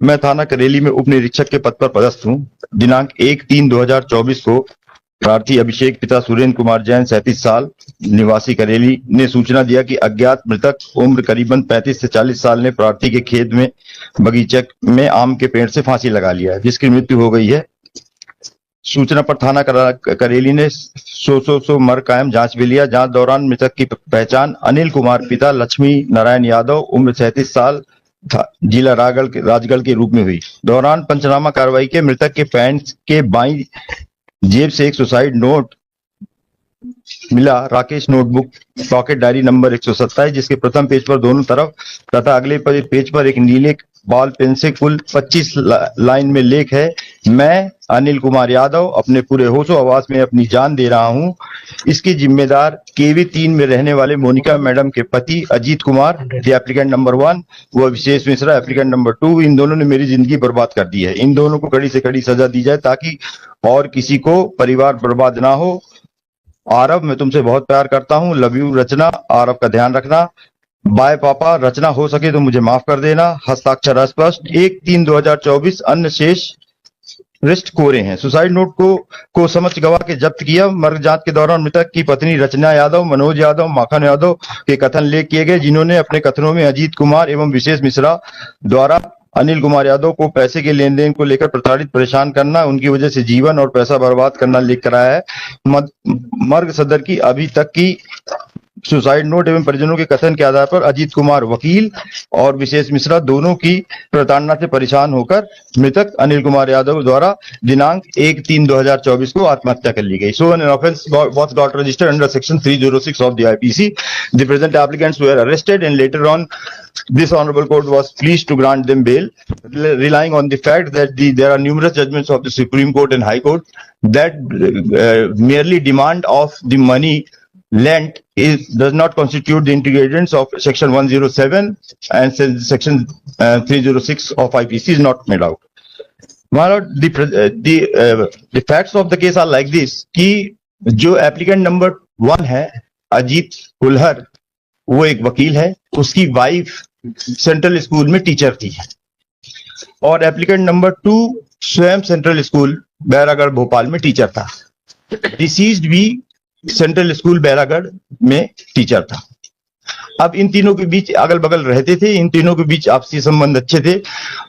मैं थाना करेली में उप निरीक्षक के पद पर पदस्थ हूं। दिनांक 1/3/2024 को प्रार्थी अभिषेक पिता सुरेंद्र कुमार जैन 37 साल निवासी करेली ने सूचना दिया कि अज्ञात मृतक उम्र करीबन 35 से 40 साल ने प्रार्थी के खेत में बगीचे में आम के पेड़ से फांसी लगा लिया है, जिसकी मृत्यु हो गई है। सूचना पर थाना करेली ने सो मर कायम जांच भी लिया। जांच दौरान मृतक की पहचान अनिल कुमार पिता लक्ष्मी नारायण यादव उम्र 37 साल जिला राजगढ़ के रूप में हुई। दौरान पंचनामा कार्रवाई के मृतक के पैंट के बाईं जेब से एक सुसाइड नोट मिला। Rakesh notebook pocket diary number 127, जिसके प्रथम पेज पर दोनों तरफ तथा अगले पेज पर एक नीले बॉल पेन से कुल 25 लाइन में लेख है। मैं अनिल कुमार यादव अपने पूरे होशो आवास में अपनी जान दे रहा हूं। इसके जिम्मेदार केवी 3 में रहने वाले मोनिका मैडम के पति अजीत कुमार एप्लीकेंट नंबर 1 व विशेष मिश्रा एप्लीकेंट नंबर 2। इन दोनों ने मेरी जिंदगी बर्बाद कर दी है। इन दोनों को कड़ी से कड़ी सजा दी जाए ताकि और किसी को परिवार बर्बाद ना हो। आरव, मैं तुमसे बहुत प्यार करता हूं। लव यू रचना। आरव का ध्यान रखना। बाय पापा। रचना, हो सके तो मुझे माफ कर देना। हस्ताक्षर अस्पष्ट। 1/3/2024। अन्य शेष रिस्ट कोरे हैं। सुसाइड नोट को समझ गवाह के जब्त किया। मर्ग जांच के दौरान मृतक की पत्नी रचना यादव, मनोज यादव, माखन यादव के कथन लेख किए गए, जिन्होंने अपने कथनों में अजीत कुमार एवं विशेष मिश्रा द्वारा अनिल कुमार यादव को पैसे के लेन देन को लेकर प्रताड़ित परेशान करना, उनकी वजह से जीवन और पैसा बर्बाद करना लिख कराया है। मर्ग सदर की अभी तक की सुसाइड नोट एवं परिजनों के कथन के आधार पर अजीत कुमार वकील और विशेष मिश्रा दोनों की प्रताड़ना से परेशान होकर मृतक अनिल कुमार यादव द्वारा दिनांक 1/3/2024 को आत्महत्या कर ली गई। So an offence was got registered under section 306 of the IPC. The present applicants were arrested and later on this honorable court was pleased to grant them bail, relying on the fact that there are numerous judgments of the Supreme Court and High Court that merely demand of the money lent does not constitute the ingredients of section 107 and section 306 of IPC is not made out. My lord, the facts of the case are like this कि जो applicant number 1 है अजीत कुल्हर, वो एक वकील है। उसकी wife central school में teacher थी और एप्लीकेंट नंबर 2 स्वयं सेंट्रल स्कूल बैरागढ़ भोपाल में टीचर था। डिसीज्ड भी सेंट्रल स्कूल बैरागढ़ में टीचर था। अब इन तीनों के बीच अगल बगल रहते थे। इन तीनों के बीच आपसी संबंध अच्छे थे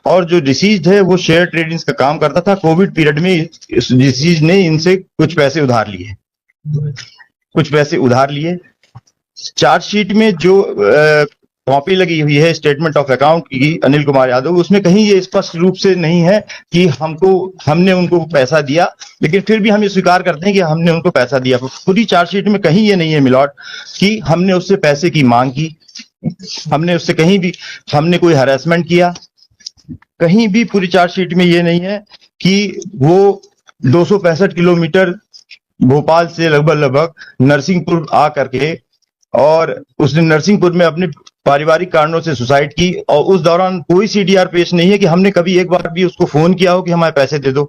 और जो डिसीज्ड है वो शेयर ट्रेडिंग का काम करता था। कोविड पीरियड में डिसीज्ड ने इनसे कुछ पैसे उधार लिए। चार्जशीट में जो कॉपी लगी हुई है स्टेटमेंट ऑफ अकाउंट की अनिल कुमार यादव, उसमें कहीं ये स्पष्ट रूप से नहीं है कि हमने उनको पैसा दिया, लेकिन फिर भी हम ये स्वीकार करते हैं कि हमने उनको पैसा दिया। पूरी चार्जशीट में कहीं ये नहीं है मिलॉर्ड कि हमने उससे पैसे की मांग की, हमने उससे कहीं भी हमने कोई हरासमेंट किया। कहीं भी पूरी चार्जशीट में ये नहीं है कि वो 265 किलोमीटर भोपाल से लगभग नरसिंहपुर आ करके और उसने नरसिंहपुर में अपने पारिवारिक कारणों से सुसाइड की और उस दौरान कोई सीडीआर पेश नहीं है कि हमने कभी एक बार भी उसको फोन किया हो कि हमारे पैसे दे दो।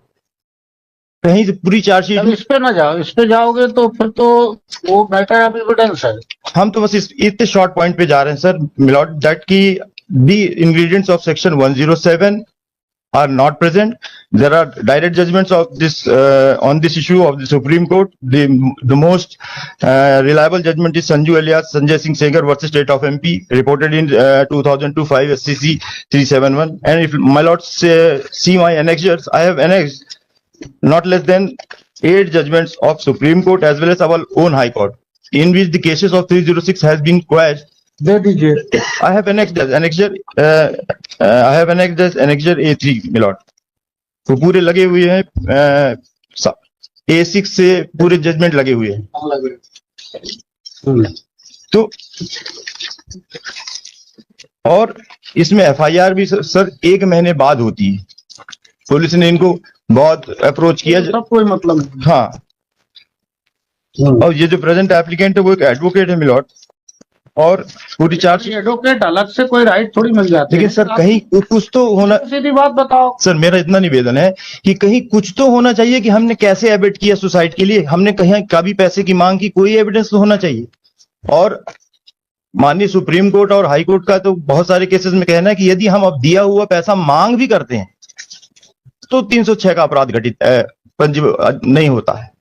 कहीं से पूरी चार्जशीट इस पे ना जाओ, इस पे जाओगे तो फिर तो वो मैटर ऑफ एविडेंस है। हम तो बस इतने शॉर्ट पॉइंट पे जा रहे हैं सर मिलॉर्ड दैट की the ingredients of section 107 are not present. There are direct judgments of this on this issue of the Supreme Court. The most reliable judgment is Sanju alias Sanjay Singh Segar versus State of MP, reported in 2002-5 SCC 371. And if my lords see my annexures, I have annexed not less than 8 judgments of Supreme Court as well as our own High Court, in which the cases of 306 has been quashed. दे दीजिए। I have annexed annexure A3 my lord. तो पूरे लगे हुए हैं A6 से पूरे judgement लगे हुए हैं। तो और इसमें FIR भी सर 1 महीने बाद होती है। पुलिस ने इनको बहुत अप्रोच किया, सब कोई मतलब नहीं। हाँ, और ये जो प्रेजेंट एप्लीकेंट है वो एक एडवोकेट है मिलॉर्ड और पूरी चार्ज एडवोकेट अलग से कोई राइट थोड़ी मिल जाती है। लेकिन सर कहीं कुछ तो होना। सीधी बात बताओ सर, मेरा इतना निवेदन है कि कहीं कुछ तो होना चाहिए कि हमने कैसे एबेट किया सुसाइड के लिए, हमने कहीं कभी पैसे की मांग की, कोई एविडेंस तो होना चाहिए। और माननीय सुप्रीम कोर्ट और हाई कोर्ट का तो बहुत सारे केसेस में कहना है कि यदि हम अब दिया हुआ पैसा मांग भी करते हैं तो 306 का अपराध घटित नहीं होता है।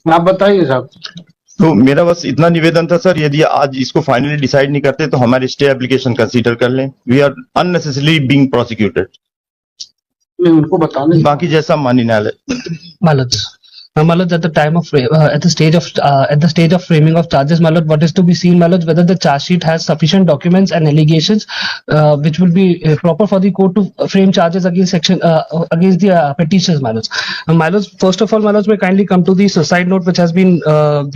आप बताइए साहब। तो मेरा बस इतना निवेदन था सर, यदि आज इसको फाइनली डिसाइड नहीं करते तो हमारी स्टे एप्लीकेशन कंसीडर कर लें। We are unnecessarily being prosecuted. उनको बताने बाकी जैसा माननीय न्यायालय। My lord, at the time of at the stage of framing of charges, my lord, what is to be seen, my lord, whether the charge sheet has sufficient documents and allegations which will be proper for the court to frame charges against against the petitioners, my lords. My lords, first of all, my lords, may kindly come to the suicide note which has been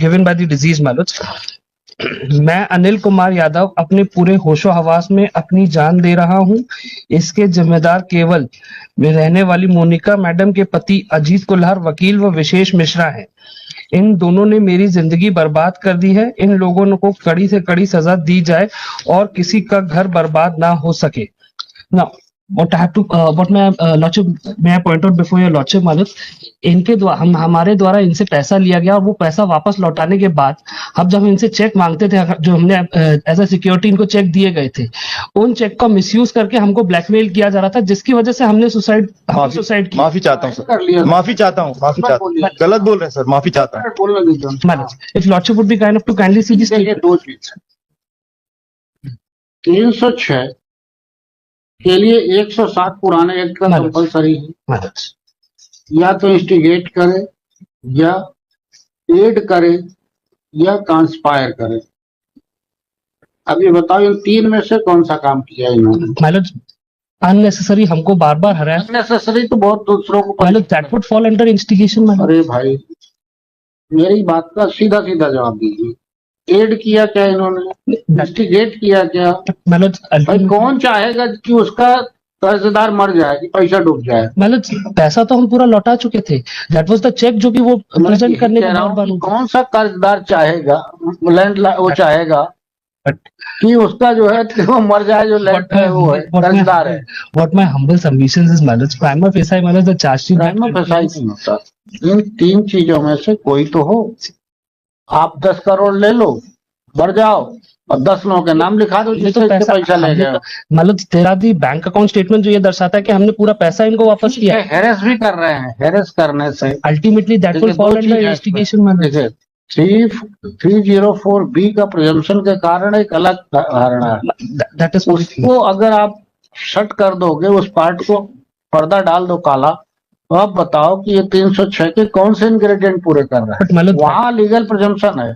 given by the deceased, my lords. मैं अनिल कुमार यादव अपने पूरे होशो हवास में अपनी जान दे रहा हूं। इसके जिम्मेदार केवल में रहने वाली मोनिका मैडम के पति अजीत कुल्हार वकील व विशेष मिश्रा हैं। इन दोनों ने मेरी जिंदगी बर्बाद कर दी है। इन लोगों को कड़ी से कड़ी सजा दी जाए और किसी का घर बर्बाद ना हो सके। Now, what may I point out before your lordship, मालिक, इनके द्वारा हमारे द्वारा इनसे पैसा लिया गया और वो पैसा वापस लौटाने के बाद अब जब हम इनसे चेक मांगते थे, जो हमने एज अ सिक्योरिटी इनको चेक दिए गए थे, उन चेक का मिसयूज करके हमको ब्लैकमेल किया जा रहा था, जिसकी वजह से हमने सुसाइड की। माफी चाहता हूँ सर, माफी चाहता हूँ, गलत बोल रहे हैं सर, माफी चाहता हूँ। If lordship would be kind enough to kindly see this statement. दो चीज 306 के लिए 107 पुराने एक्ट का कंपलसरी है। या तो इंस्टिगेट करे, या एड करे, या कंस्पायर करे। अब ये बताओ इन तीन में से कौन सा काम किया इन्होंने? अननेसेसरी हमको बार बार हराया। अननेसेसरी तो बहुत दूसरों को। That would fall under instigation. अरे भाई, मेरी बात का सीधा सीधा जवाब दीजिए। एड किया क्या इन्होंने? इंस्टिगेट किया क्या? भाई कौन चाहेगा कि उसका कर्जदार मर जाए, कि पैसा डूब जाए? मतलब पैसा तो हम पूरा लौटा चुके थे। दैट वाज द चेक जो कि वो प्रेजेंट करने के बाद। कौन सा कर्जदार चाहेगा, वो चाहेगा कि उसका जो है वो मर जाए, जो लैंड है वो है कर्जदार है। What my humble submission is, my lords, prima facie, my lords, the charge sheet prima facie नहीं होता। इन तीन चीजों में से कोई तो हो। आप 10 करोड़ ले लो, भर जाओ और 10 लोगों के नाम लिखा दो जिससे पैसा ले जाओ। मतलब तेरा दी बैंक अकाउंट स्टेटमेंट जो ये दर्शाता है कि हमने पूरा पैसा इनको वापस किया है। हेरेस भी कर रहे हैं। हेरेस करने से ultimately that will fall under investigation. में 304B का प्रिजम्पशन के कारण एक अलग धारणा है। उसको अगर आप शट कर दोगे, उस पार्ट को पर्दा डाल दो काला, तो आप बताओ कि ये 306 के कौन से इंग्रेडिएंट पूरे कर रहा है? वहाँ लीगल प्रिजम्पशन है।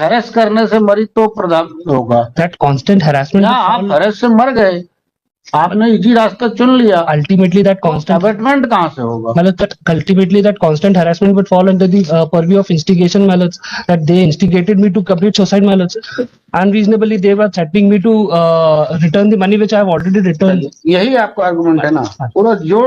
हेरेस करने से मरी तो प्रदान होगा। That constant harassment. आप हेरेस से मर गए, आपने इजी रास्ता चुन लिया। अल्टीमेटली दैट कांस्टेंट अबेटमेंट कहाँ से होगा? मतलब ultimately that constant harassment would fall under the purview of instigation, my lords, that they instigated me to commit suicide, my lords. Unreasonably they were threatening me to return the money which I have already returned. यही आपका argument है ना पूरा जो